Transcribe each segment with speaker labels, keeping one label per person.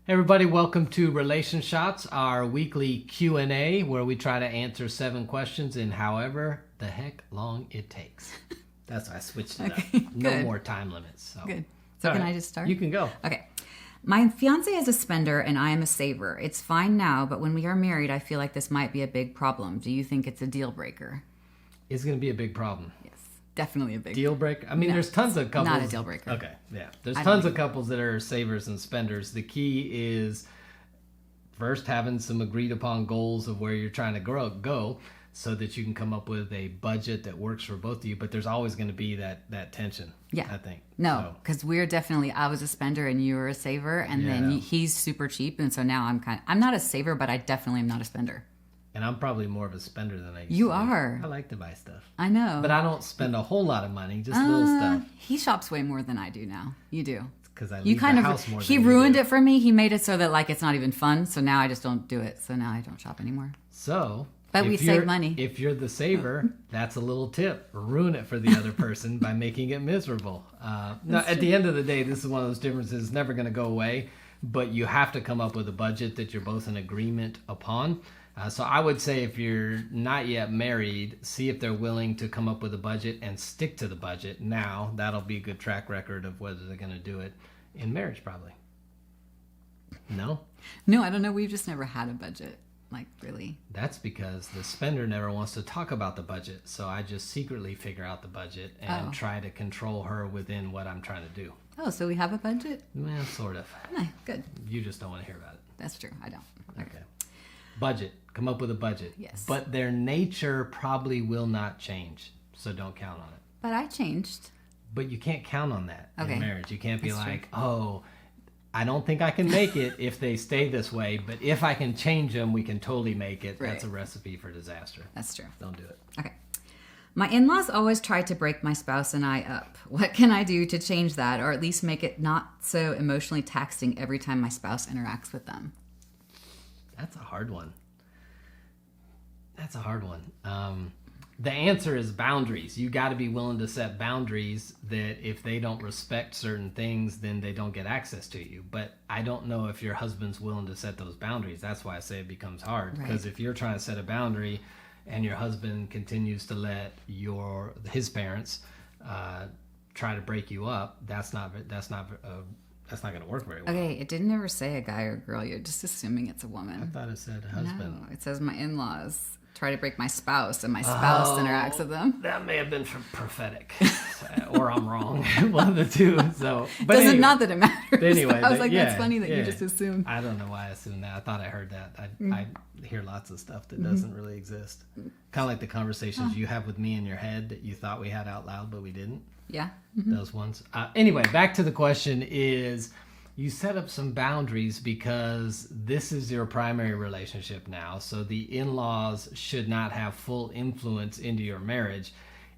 Speaker 1: Hey everybody, welcome to Relation Shots, our weekly Q&A where we try to answer 7 questions in however the heck long it takes. That's why I switched it up. No
Speaker 2: good.
Speaker 1: more time limits. So.
Speaker 2: Good. So can I just start?
Speaker 1: You can go.
Speaker 2: Okay. My fiance is a spender and I am a saver. It's fine now, but when we are married, I feel like this might be a big problem. Do you think it's a deal breaker?
Speaker 1: It's going to be a big problem.
Speaker 2: Yes, definitely a big
Speaker 1: Deal breaker? I mean, there's tons of couples.
Speaker 2: Not a deal breaker.
Speaker 1: Okay, yeah. There's tons of couples that are savers and spenders. The key is first having some agreed upon goals of where you're trying to go so that you can come up with a budget that works for both of you. But there's always going to be that tension,
Speaker 2: Yeah.
Speaker 1: I think.
Speaker 2: No, because I was a spender and you were a saver, and then he's super cheap, and so now I'm not a saver, but I definitely am not a spender.
Speaker 1: And I'm probably more of a spender than I used
Speaker 2: You
Speaker 1: to be.
Speaker 2: are.
Speaker 1: I like to buy stuff.
Speaker 2: I know.
Speaker 1: But I don't spend a whole lot of money, just little stuff.
Speaker 2: He shops way more than I do now. You do.
Speaker 1: Because I leave the house more than
Speaker 2: He
Speaker 1: you
Speaker 2: ruined
Speaker 1: do.
Speaker 2: it for me. He made it so that like it's not even fun. So now I just don't do it. So now I don't shop anymore.
Speaker 1: So,
Speaker 2: But we save money.
Speaker 1: If you're the saver, that's a little tip. Ruin it for the other person by making it miserable. Now, at the end of the day, this is one of those differences. It's never going to go away. But you have to come up with a budget that you're both in agreement upon. So I would say if you're not yet married, see if they're willing to come up with a budget and stick to the budget. Now, that'll be a good track record of whether they're going to do it in marriage, probably. No?
Speaker 2: No, I don't know. We've just never had a budget. Like, really.
Speaker 1: That's because the spender never wants to talk about the budget. So I just secretly figure out the budget and try to control her within what I'm trying to do.
Speaker 2: Oh, so we have a budget?
Speaker 1: Well, sort of.
Speaker 2: Good.
Speaker 1: You just don't want to hear about it.
Speaker 2: That's true. I don't.
Speaker 1: Okay. Budget. Come up with a budget.
Speaker 2: Yes.
Speaker 1: But their nature probably will not change. So don't count on it.
Speaker 2: But I changed.
Speaker 1: But you can't count on that in marriage. You can't be
Speaker 2: That's
Speaker 1: like, oh, I don't think I can make it if they stay this way. But if I can change them, we can totally make it.
Speaker 2: Right.
Speaker 1: That's a recipe for disaster.
Speaker 2: That's true.
Speaker 1: Don't do it.
Speaker 2: Okay. My in-laws always try to break my spouse and I up. What can I do to change that, or at least make it not so emotionally taxing every time my spouse interacts with them?
Speaker 1: That's a hard one. The answer is boundaries. You got to be willing to set boundaries that if they don't respect certain things, then they don't get access to you. But I don't know if your husband's willing to set those boundaries. That's why I say it becomes hard. Because if you're trying to set a boundary and your husband continues to let his parents try to break you up, that's not going to work very well.
Speaker 2: Okay, it didn't ever say a guy or a girl. You're just assuming it's a woman.
Speaker 1: I thought it said husband.
Speaker 2: No, it says my in-laws try to break my spouse, and my spouse interacts with them.
Speaker 1: That may have been prophetic, or I'm wrong. One of the two. So, but
Speaker 2: Doesn't
Speaker 1: anyway,
Speaker 2: not that it matters.
Speaker 1: Anyway,
Speaker 2: I was like, that's funny that you just assumed.
Speaker 1: I don't know why I assumed that. I thought I heard that. I hear lots of stuff that doesn't really exist. Kind of like the conversations you have with me in your head that you thought we had out loud, but we didn't.
Speaker 2: Yeah.
Speaker 1: Those ones. Anyway, back to the question is, you set up some boundaries because this is your primary relationship now. So the in-laws should not have full influence into your marriage.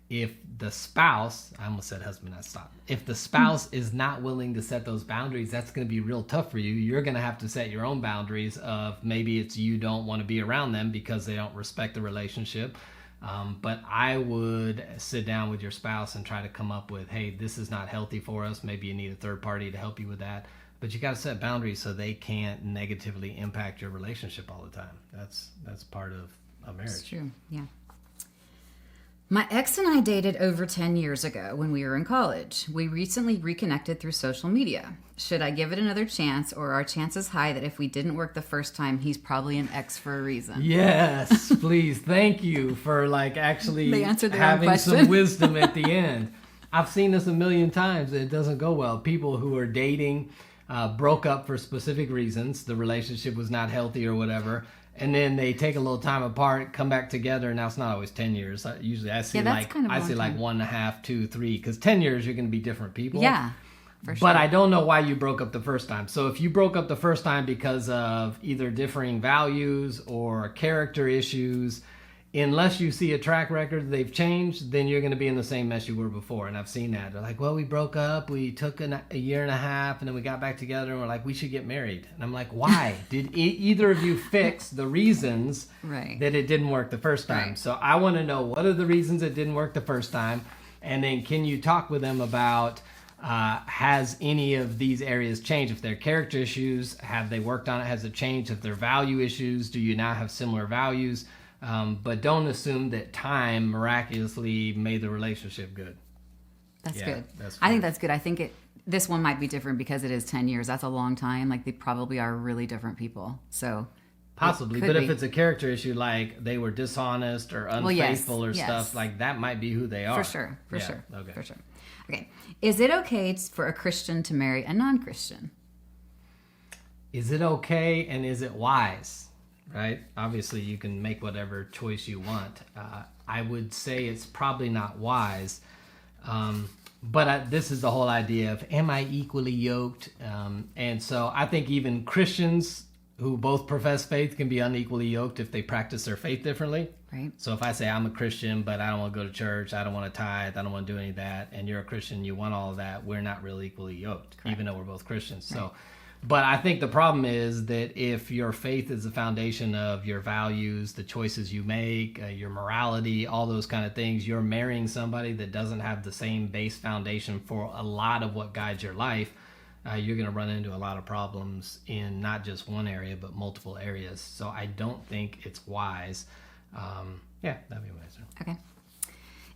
Speaker 1: If the spouse, I almost said husband, I stopped. If the spouse is not willing to set those boundaries, that's going to be real tough for you. You're going to have to set your own boundaries of maybe it's you don't want to be around them because they don't respect the relationship. But I would sit down with your spouse and try to come up with, hey, this is not healthy for us. Maybe you need a third party to help you with that. But you got to set boundaries so they can't negatively impact your relationship all the time. That's part of a marriage.
Speaker 2: That's true, yeah. My ex and I dated over 10 years ago when we were in college. We recently reconnected through social media. Should I give it another chance, or are chances high that if we didn't work the first time, he's probably an ex for a reason?
Speaker 1: Yes, please. Thank you for actually
Speaker 2: They answered their own
Speaker 1: having
Speaker 2: question.
Speaker 1: some wisdom at the end. I've seen this a million times. It doesn't go well. People who are dating broke up for specific reasons. The relationship was not healthy or whatever. And then they take a little time apart, come back together. Now it's not always 10 years. Usually I see like 1.5, 2, 3. Because 10 years you're going to be different people.
Speaker 2: Yeah, for sure.
Speaker 1: But I don't know why you broke up the first time. So if you broke up the first time because of either differing values or character issues, unless you see a track record they've changed, then you're going to be in the same mess you were before. And I've seen that. They're like, well, we broke up, we took a year and a half, and then we got back together, and we're like, we should get married. And I'm like, why? Did either of you fix the reasons that it didn't work the first time?
Speaker 2: Right.
Speaker 1: So I want to know, what are the reasons it didn't work the first time? And then can you talk with them about Has any of these areas changed? If their character issues, have they worked on it? Has it changed? If their value issues, do you now have similar values? But don't assume that time miraculously made the relationship good.
Speaker 2: That's good. I think that's good. I think this one might be different because it is 10 years. That's a long time. Like, they probably are really different people. So
Speaker 1: possibly, but if it's a character issue, like they were dishonest or unfaithful stuff, like that might be who they are.
Speaker 2: For sure. Okay. For sure. Okay. Is it okay for a Christian to marry a non-Christian?
Speaker 1: Is it okay, and is it wise? Right? Obviously, you can make whatever choice you want. I would say it's probably not wise. But this is the whole idea of, am I equally yoked? And so I think even Christians who both profess faith can be unequally yoked if they practice their faith differently.
Speaker 2: Right.
Speaker 1: So if I say I'm a Christian, but I don't want to go to church, I don't want to tithe, I don't want to do any of that, and you're a Christian, you want all of that, we're not really equally yoked, correct, even though we're both Christians. Right. So, but I think the problem is that if your faith is the foundation of your values, the choices you make, your morality, all those kind of things, you're marrying somebody that doesn't have the same base foundation for a lot of what guides your life, you're going to run into a lot of problems in not just one area, but multiple areas. So I don't think it's wise. That'd be my answer.
Speaker 2: Okay.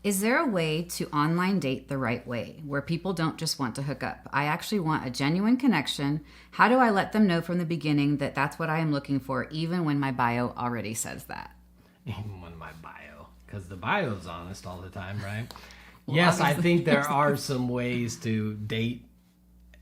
Speaker 2: Is there a way to online date the right way, where people don't just want to hook up? I actually want a genuine connection. How do I let them know from the beginning that that's what I am looking for, even when my bio already says that?
Speaker 1: Even when my bio, because the bio's honest all the time, right? Well, yes, I think there are some ways to date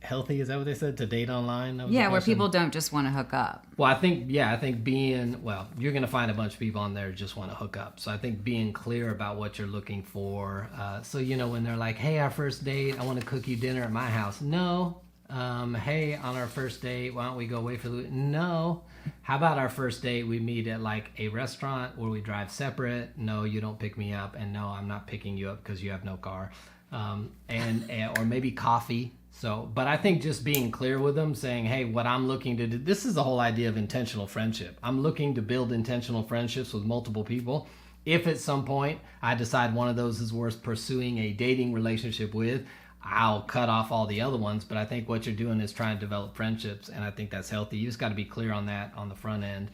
Speaker 1: healthy. Is that what they said? To date online?
Speaker 2: Where people don't just want to hook up.
Speaker 1: Well, I think you're going to find a bunch of people on there who just want to hook up. So I think being clear about what you're looking for. So, when they're like, hey, our first date, I want to cook you dinner at my house. No. Hey, on our first date, why don't we go away for the... No. How about our first date, we meet at like a restaurant where we drive separate? No, you don't pick me up. And no, I'm not picking you up because you have no car. Or maybe coffee. So, but I think just being clear with them, saying, hey, what I'm looking to do, this is the whole idea of intentional friendship. I'm looking to build intentional friendships with multiple people. If at some point I decide one of those is worth pursuing a dating relationship with, I'll cut off all the other ones. But I think what you're doing is trying to develop friendships, and I think that's healthy. You just got to be clear on that on the front end,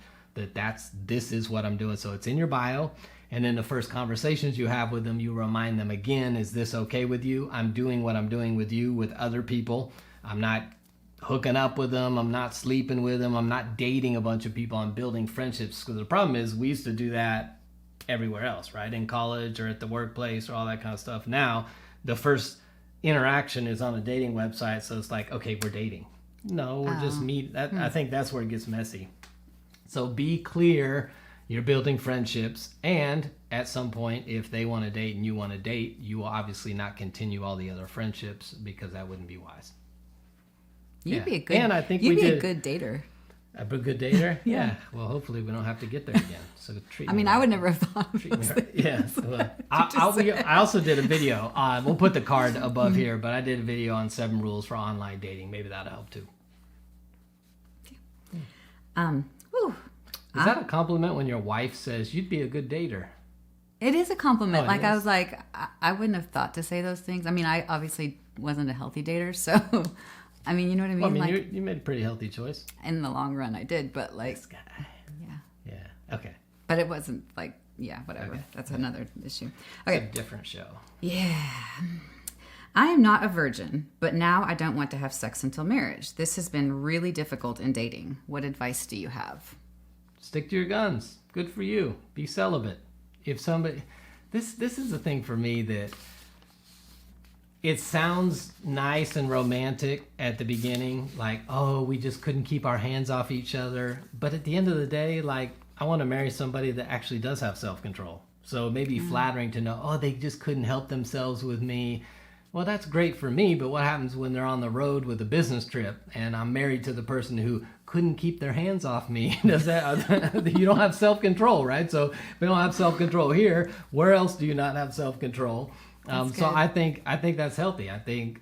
Speaker 1: this is what I'm doing. So it's in your bio. And in the first conversations you have with them, you remind them again, is this okay with you? I'm doing what I'm doing with you with other people. I'm not hooking up with them. I'm not sleeping with them. I'm not dating a bunch of people. I'm building friendships. Because the problem is we used to do that everywhere else, right? In college or at the workplace or all that kind of stuff. Now, the first interaction is on a dating website. So it's like, okay, we're dating. No, we're just meet. I think that's where it gets messy. So be clear. You're building friendships, and at some point, if they want to date and you want to date, you will obviously not continue all the other friendships because that wouldn't be wise.
Speaker 2: You'd be a good,
Speaker 1: and I think
Speaker 2: you'd be a good dater.
Speaker 1: A good dater? Yeah. Well, hopefully we don't have to get there again. So
Speaker 2: I would never have thought of those things.
Speaker 1: Yeah. Well, I also did a video. We'll put the card above here, but I did a video on 7 rules for online dating. Maybe that'll help too. Is that a compliment when your wife says you'd be a good dater?
Speaker 2: It is a compliment. I was like, I wouldn't have thought to say those things. I mean, I obviously wasn't a healthy dater, so I mean, you know what I mean?
Speaker 1: Well, I mean, you made a pretty healthy choice.
Speaker 2: In the long run, I did, but like...
Speaker 1: This guy.
Speaker 2: Yeah.
Speaker 1: Yeah, okay.
Speaker 2: But it wasn't like, whatever. Okay. That's another issue. Okay.
Speaker 1: It's a different show.
Speaker 2: Yeah. I am not a virgin, but now I don't want to have sex until marriage. This has been really difficult in dating. What advice do you have?
Speaker 1: Stick to your guns. Good for you. Be celibate. If somebody... This is the thing for me that... It sounds nice and romantic at the beginning, like, oh, we just couldn't keep our hands off each other. But at the end of the day, like, I want to marry somebody that actually does have self-control. So it may be flattering to know, oh, they just couldn't help themselves with me. Well, that's great for me, but what happens when they're on the road with a business trip and I'm married to the person who couldn't keep their hands off me? Does that you don't have self-control, right? So if we don't have self-control here, where else do you not have self-control? So I think that's healthy. I think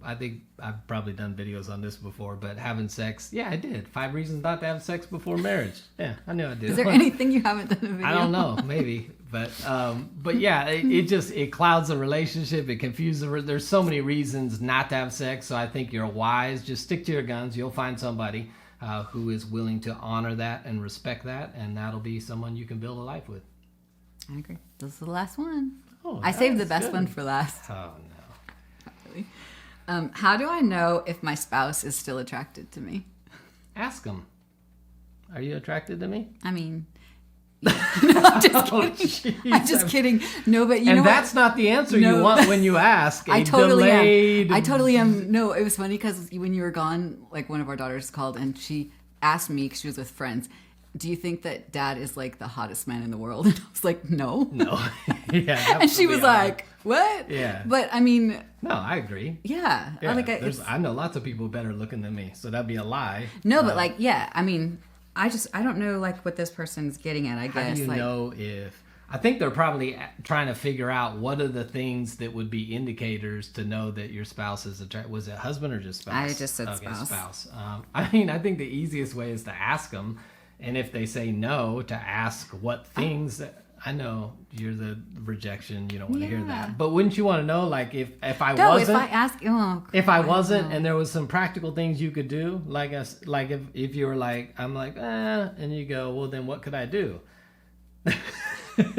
Speaker 1: I've probably done videos on this before, but having sex, yeah, I did. 5 reasons not to have sex before marriage. Yeah, I knew I did.
Speaker 2: Is there anything you haven't done a video?
Speaker 1: I don't know, maybe. But yeah, it clouds the relationship. It confuses. There's so many reasons not to have sex. So I think you're wise. Just stick to your guns. You'll find somebody who is willing to honor that and respect that, and that'll be someone you can build a life with.
Speaker 2: I agree. This is the last one.
Speaker 1: Oh,
Speaker 2: I saved the
Speaker 1: that's
Speaker 2: best
Speaker 1: good.
Speaker 2: one for last.
Speaker 1: Oh no.
Speaker 2: Really. How do I know if my spouse is still attracted to me?
Speaker 1: Ask them. Are you attracted to me?
Speaker 2: I mean, no, I'm just kidding.
Speaker 1: Jeez.
Speaker 2: I'm just kidding. No, but you know
Speaker 1: And that's
Speaker 2: what?
Speaker 1: not the answer
Speaker 2: No.
Speaker 1: you want when you ask.
Speaker 2: I totally
Speaker 1: delayed...
Speaker 2: am. I totally am. No, it was funny because when you were gone, like one of our daughters called and she asked me, because she was with friends, do you think that Dad is like the hottest man in the world? And I was like, no.
Speaker 1: No. Yeah.
Speaker 2: And she was like, what?
Speaker 1: Yeah.
Speaker 2: But I mean,
Speaker 1: no, I agree.
Speaker 2: yeah.
Speaker 1: Yeah,
Speaker 2: It's,
Speaker 1: I know lots of people better looking than me, so that'd be a lie.
Speaker 2: no, but like, yeah. I mean, I don't know like what this person's getting at. I guess.
Speaker 1: How do you
Speaker 2: like,
Speaker 1: know if... I think they're probably trying to figure out what are the things that would be indicators to know that your spouse is attracted. Was it husband or just spouse?
Speaker 2: I just said
Speaker 1: okay,
Speaker 2: spouse.
Speaker 1: I mean, I think the easiest way is to ask them, and if they say no, to ask what things. I know you're the rejection. You don't want to hear
Speaker 2: Yeah.
Speaker 1: that, but wouldn't you want to know, like, if I
Speaker 2: No,
Speaker 1: wasn't,
Speaker 2: if I ask,
Speaker 1: if I
Speaker 2: don't
Speaker 1: wasn't,
Speaker 2: know.
Speaker 1: and there was some practical things you could do, like if you were like, I'm like, and you go, well, then what could I do?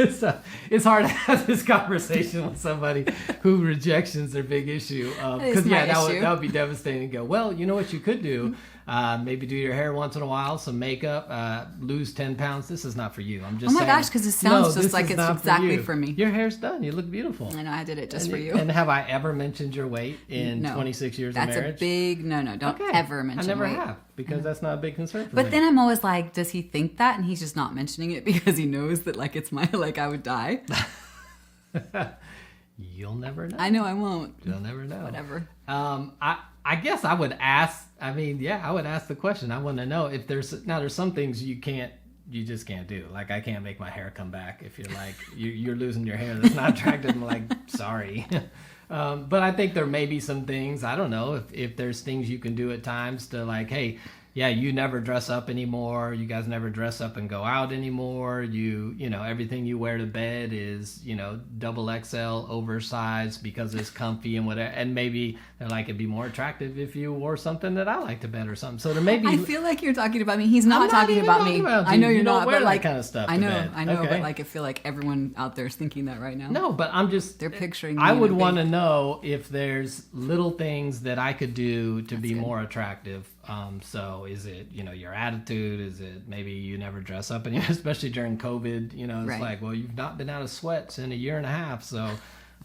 Speaker 1: So it's hard to have this conversation with somebody who rejection's their big issue. Because
Speaker 2: my
Speaker 1: that
Speaker 2: issue.
Speaker 1: would be devastating. To go, well, you know what you could do? Maybe do your hair once in a while, some makeup, lose 10 pounds. This is not for you. I'm just
Speaker 2: Oh my
Speaker 1: saying,
Speaker 2: gosh, 'cause it sounds just
Speaker 1: this
Speaker 2: like
Speaker 1: is
Speaker 2: it's
Speaker 1: not
Speaker 2: exactly
Speaker 1: you.
Speaker 2: for me.
Speaker 1: Your hair's done. You look beautiful.
Speaker 2: I know I did it just for you.
Speaker 1: And have I ever mentioned your weight in
Speaker 2: No.
Speaker 1: 26 years
Speaker 2: That's
Speaker 1: of marriage?
Speaker 2: a big no. Don't ever mention
Speaker 1: I never
Speaker 2: weight.
Speaker 1: have, because that's not a big concern for
Speaker 2: But
Speaker 1: me.
Speaker 2: then I'm always like, does he think that? And he's just not mentioning it because he knows that like it's my like I would die.
Speaker 1: You'll never know.
Speaker 2: I know I won't.
Speaker 1: You'll never know.
Speaker 2: Whatever.
Speaker 1: I guess I would ask. I mean, yeah, I would ask the question. I want to know if there's some things you just can't do. Like, I can't make my hair come back. If you're like you're losing your hair, that's not attractive. I'm like, sorry. But I think there may be some things. I don't know if there's things you can do at times to, like, hey, yeah, you never dress up anymore. You guys never dress up and go out anymore. You know, everything you wear to bed is, double XL oversized because it's comfy and whatever. And maybe they're like, it'd be more attractive if you wore something that I like to bed or something. So there may be.
Speaker 2: I feel like you're talking about me. He's not
Speaker 1: I'm not
Speaker 2: talking
Speaker 1: even
Speaker 2: about
Speaker 1: talking
Speaker 2: me.
Speaker 1: about
Speaker 2: I
Speaker 1: you.
Speaker 2: know you're
Speaker 1: You don't
Speaker 2: not,
Speaker 1: wear
Speaker 2: but
Speaker 1: that
Speaker 2: like
Speaker 1: kind of stuff
Speaker 2: I
Speaker 1: to
Speaker 2: know,
Speaker 1: bed.
Speaker 2: but
Speaker 1: Okay.
Speaker 2: like I feel like everyone out there is thinking that right now.
Speaker 1: No, but I'm just.
Speaker 2: They're picturing.
Speaker 1: I
Speaker 2: me in
Speaker 1: would
Speaker 2: a big-
Speaker 1: want to know if there's little things that I could do to be
Speaker 2: good.
Speaker 1: more attractive. So is it, your attitude? Is it maybe you never dress up, and especially during COVID, it's
Speaker 2: Right.
Speaker 1: like, well, you've not been out of sweats in a year and a half. So,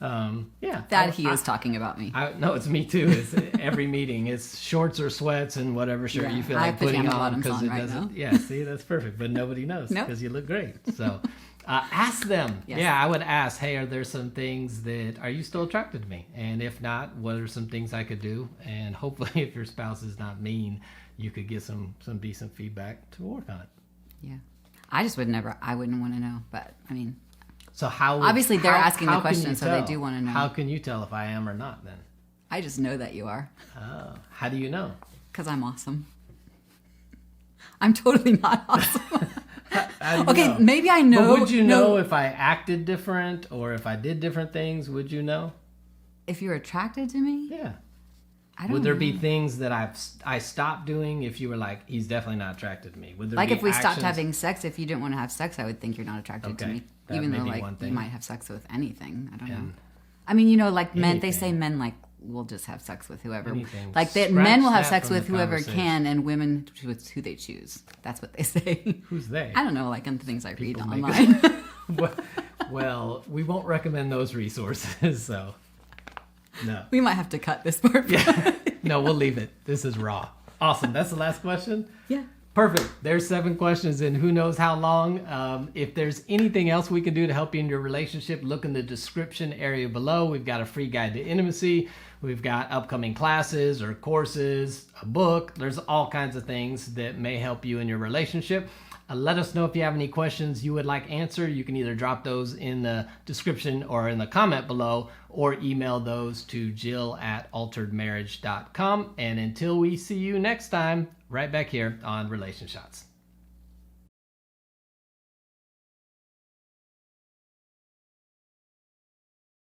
Speaker 1: yeah.
Speaker 2: That he is talking about me.
Speaker 1: No, it's me too. It's every meeting. It's shorts or sweats and whatever shirt
Speaker 2: Yeah,
Speaker 1: you feel
Speaker 2: I
Speaker 1: like
Speaker 2: have
Speaker 1: putting
Speaker 2: pajama
Speaker 1: on,
Speaker 2: bottoms
Speaker 1: because
Speaker 2: on
Speaker 1: it
Speaker 2: right
Speaker 1: doesn't.
Speaker 2: now.
Speaker 1: Yeah, see, that's perfect. But nobody knows
Speaker 2: Nope.
Speaker 1: because you look great. So ask them.
Speaker 2: Yes.
Speaker 1: Yeah, I would ask, hey, are there some things are you still attracted to me? And if not, what are some things I could do? And hopefully, if your spouse is not mean, you could get some decent feedback to work on it.
Speaker 2: Yeah. I just wouldn't want to know. But I mean,
Speaker 1: So
Speaker 2: Obviously, they're asking the
Speaker 1: how can
Speaker 2: question,
Speaker 1: you
Speaker 2: so they
Speaker 1: tell?
Speaker 2: do wanna know.
Speaker 1: How can you tell if I am or not then?
Speaker 2: I just know that you are.
Speaker 1: Oh, how do you know?
Speaker 2: Because I'm awesome. I'm totally not awesome.
Speaker 1: How do you
Speaker 2: Okay,
Speaker 1: know?
Speaker 2: maybe I know.
Speaker 1: But would you
Speaker 2: no,
Speaker 1: know if I acted different or if I did different things? Would you know?
Speaker 2: if you're attracted to me?
Speaker 1: Yeah.
Speaker 2: I don't
Speaker 1: Would there
Speaker 2: know.
Speaker 1: be things that I stopped doing if you were like, he's definitely not attracted to me? Would there
Speaker 2: Like
Speaker 1: be
Speaker 2: if we stopped
Speaker 1: actions-
Speaker 2: having sex, if you didn't want to have sex, I would think you're not attracted to
Speaker 1: Okay,
Speaker 2: me.
Speaker 1: that
Speaker 2: Even
Speaker 1: may
Speaker 2: though
Speaker 1: be
Speaker 2: like
Speaker 1: one
Speaker 2: you
Speaker 1: thing.
Speaker 2: might have sex with anything. I don't know.
Speaker 1: And
Speaker 2: I mean, like men, they say
Speaker 1: anything.
Speaker 2: men like will just have sex with whoever.
Speaker 1: Anything.
Speaker 2: Like that
Speaker 1: Scratch
Speaker 2: men will have
Speaker 1: that
Speaker 2: sex
Speaker 1: from
Speaker 2: with
Speaker 1: the
Speaker 2: whoever
Speaker 1: conversation.
Speaker 2: can, and women with who they choose. That's what they say.
Speaker 1: Who's they?
Speaker 2: I don't know, like in the things I read
Speaker 1: People make
Speaker 2: online.
Speaker 1: Well, we won't recommend those resources, so no.
Speaker 2: We might have to cut this part.
Speaker 1: Yeah. No, we'll leave it. This is raw. Awesome. That's the last question?
Speaker 2: Yeah.
Speaker 1: Perfect. There's 7 questions in who knows how long. If there's anything else we can do to help you in your relationship, look in the description area below. We've got a free guide to intimacy. We've got upcoming classes or courses, a book. There's all kinds of things that may help you in your relationship. Let us know if you have any questions you would like answered. You can either drop those in the description or in the comment below, or email those to jill@alteredmarriage.com. And until we see you next time, right back here on Relation Shots.